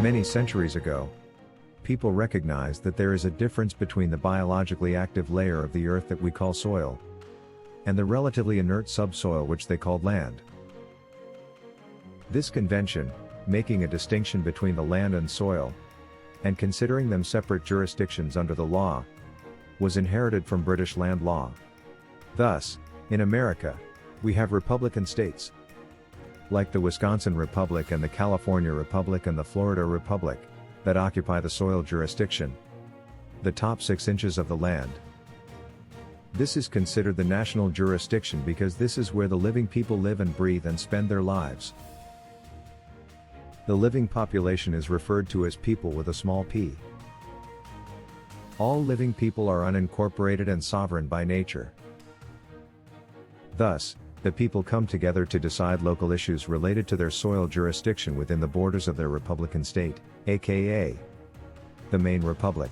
Many centuries ago, people recognized that there is a difference between the biologically active layer of the earth that we call soil, and the relatively inert subsoil which they called land. This convention, making a distinction between the land and soil, and considering them separate jurisdictions under the law, was inherited from British land law. Thus, in America, we have republican states, like the Wisconsin Republic and the California Republic and the Florida Republic, that occupy the soil jurisdiction, the top 6 inches of the land. This is considered the national jurisdiction because this is where the living people live and breathe and spend their lives. The living population is referred to as people with a small p. All living people are unincorporated and sovereign by nature. Thus, the people come together to decide local issues related to their soil jurisdiction within the borders of their republican state, aka the main republic.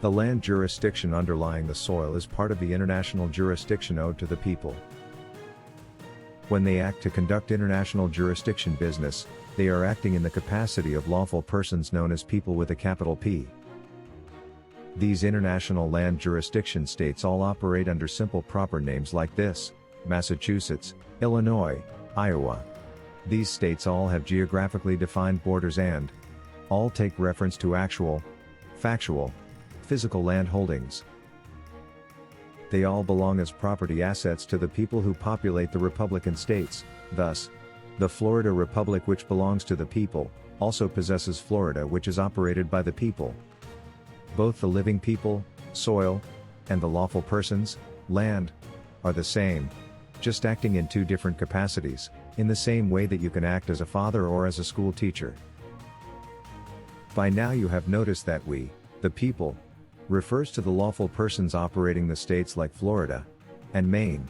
The land jurisdiction underlying the soil is part of the international jurisdiction owed to the people. When they act to conduct international jurisdiction business, they are acting in the capacity of lawful persons known as people with a capital P. These international land jurisdiction states all operate under simple proper names like this: Massachusetts, Illinois, Iowa. These states all have geographically defined borders and all take reference to actual, factual, physical land holdings. They all belong as property assets to the people who populate the republican states. Thus, the Florida Republic, which belongs to the people, also possesses Florida, which is operated by the people. Both the living people, soil, and the lawful persons, land, are the same, just acting in 2 different capacities, in the same way that you can act as a father or as a school teacher. By now you have noticed that we, the people, refers to the lawful persons operating the states like Florida, and Maine,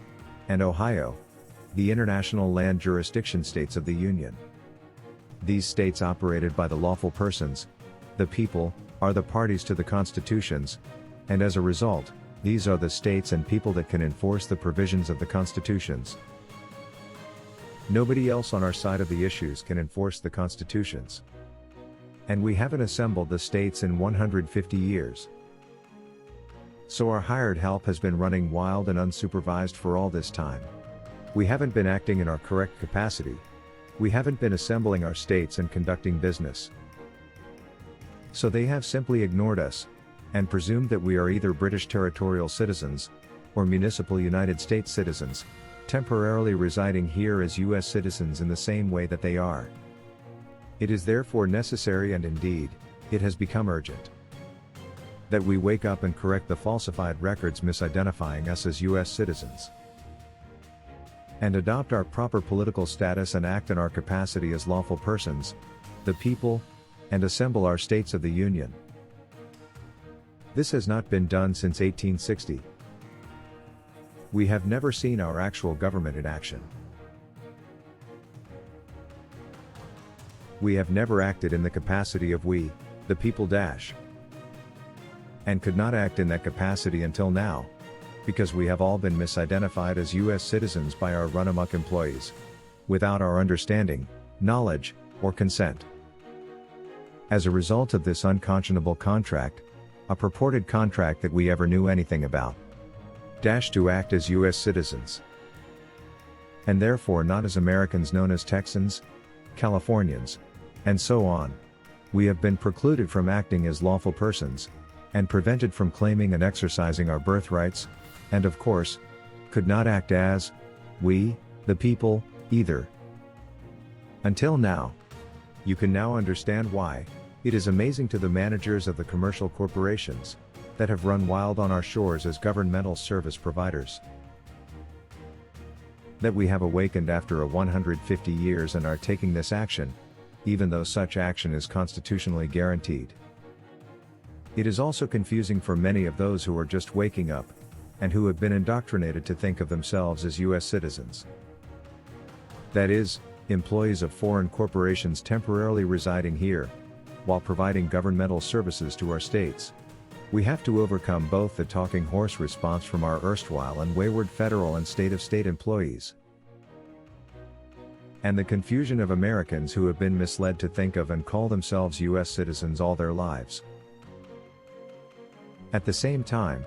and Ohio, the international land jurisdiction states of the Union. These states operated by the lawful persons, the people, are the parties to the constitutions, and as a result, these are the states and people that can enforce the provisions of the constitutions. Nobody else on our side of the issues can enforce the constitutions. And we haven't assembled the states in 150 years. So our hired help has been running wild and unsupervised for all this time. We haven't been acting in our correct capacity. We haven't been assembling our states and conducting business. So they have simply ignored us, and presumed that we are either British territorial citizens, or municipal United States citizens, temporarily residing here as U.S. citizens in the same way that they are. It is therefore necessary, and indeed, it has become urgent, that we wake up and correct the falsified records misidentifying us as U.S. citizens, and adopt our proper political status and act in our capacity as lawful persons, the people, and assemble our states of the Union. This has not been done since 1860. We have never seen our actual government in action. We have never acted in the capacity of we, the people and could not act in that capacity until now, because we have all been misidentified as U.S. citizens by our run-amok employees, without our understanding, knowledge, or consent. As a result of this unconscionable contract, a purported contract that we ever knew anything about. To act as U.S. citizens. And therefore not as Americans known as Texans, Californians, and so on. We have been precluded from acting as lawful persons, and prevented from claiming and exercising our birthrights, and of course, could not act as, we, the people, either. Until now. You can now understand why. It is amazing to the managers of the commercial corporations that have run wild on our shores as governmental service providers, that we have awakened after 150 years and are taking this action, even though such action is constitutionally guaranteed. It is also confusing for many of those who are just waking up, and who have been indoctrinated to think of themselves as U.S. citizens. That is, employees of foreign corporations temporarily residing here, while providing governmental services to our states. We have to overcome both the talking horse response from our erstwhile and wayward federal and state-of-state employees, and the confusion of Americans who have been misled to think of and call themselves U.S. citizens all their lives. At the same time,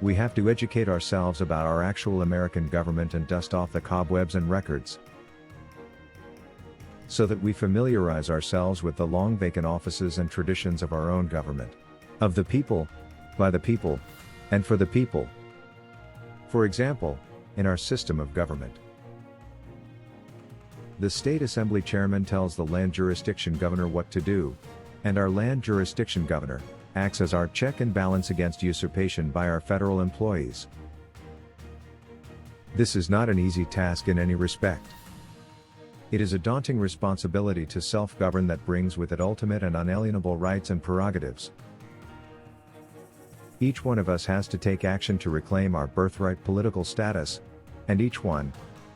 we have to educate ourselves about our actual American government and dust off the cobwebs and records, so that we familiarize ourselves with the long vacant offices and traditions of our own government. Of the people, by the people, and for the people. For example, in our system of government, the state assembly chairman tells the land jurisdiction governor what to do, and our land jurisdiction governor acts as our check and balance against usurpation by our federal employees. This is not an easy task in any respect. It is a daunting responsibility to self-govern that brings with it ultimate and unalienable rights and prerogatives. Each one of us has to take action to reclaim our birthright political status, and each one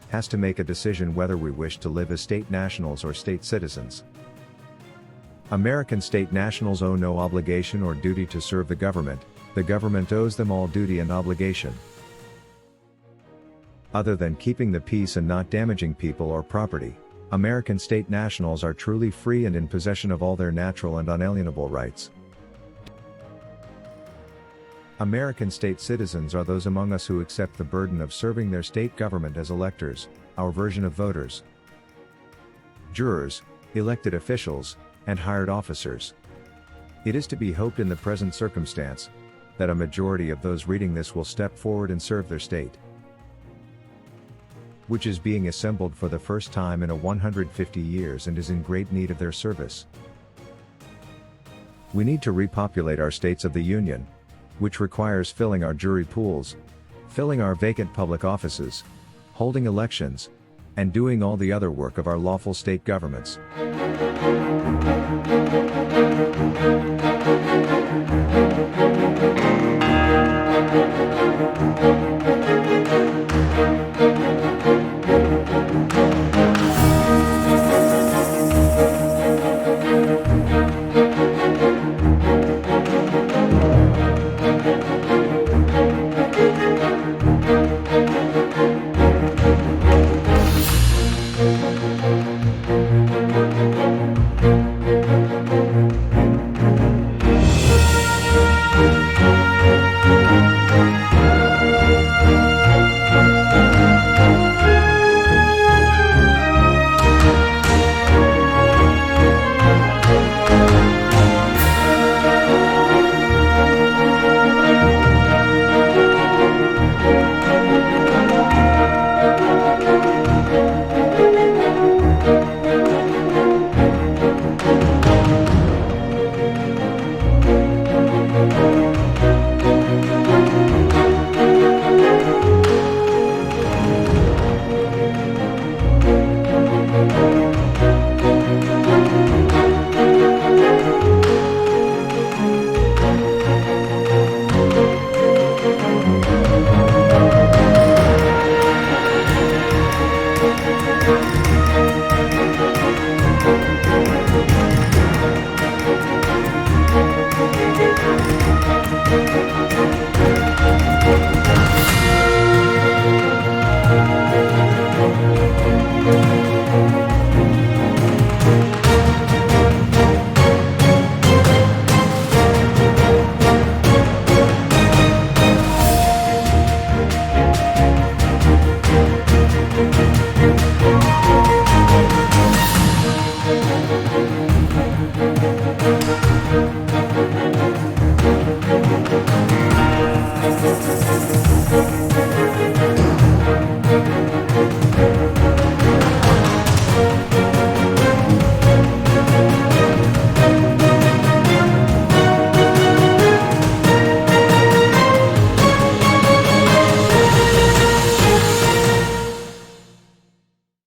has to make a decision whether we wish to live as state nationals or state citizens. American state nationals owe no obligation or duty to serve the government owes them all duty and obligation. Other than keeping the peace and not damaging people or property, American state nationals are truly free and in possession of all their natural and unalienable rights. American state citizens are those among us who accept the burden of serving their state government as electors, our version of voters, jurors, elected officials, and hired officers. It is to be hoped in the present circumstance that a majority of those reading this will step forward and serve their state, which is being assembled for the first time in 150 years and is in great need of their service. We need to repopulate our states of the Union, which requires filling our jury pools, filling our vacant public offices, holding elections, and doing all the other work of our lawful state governments.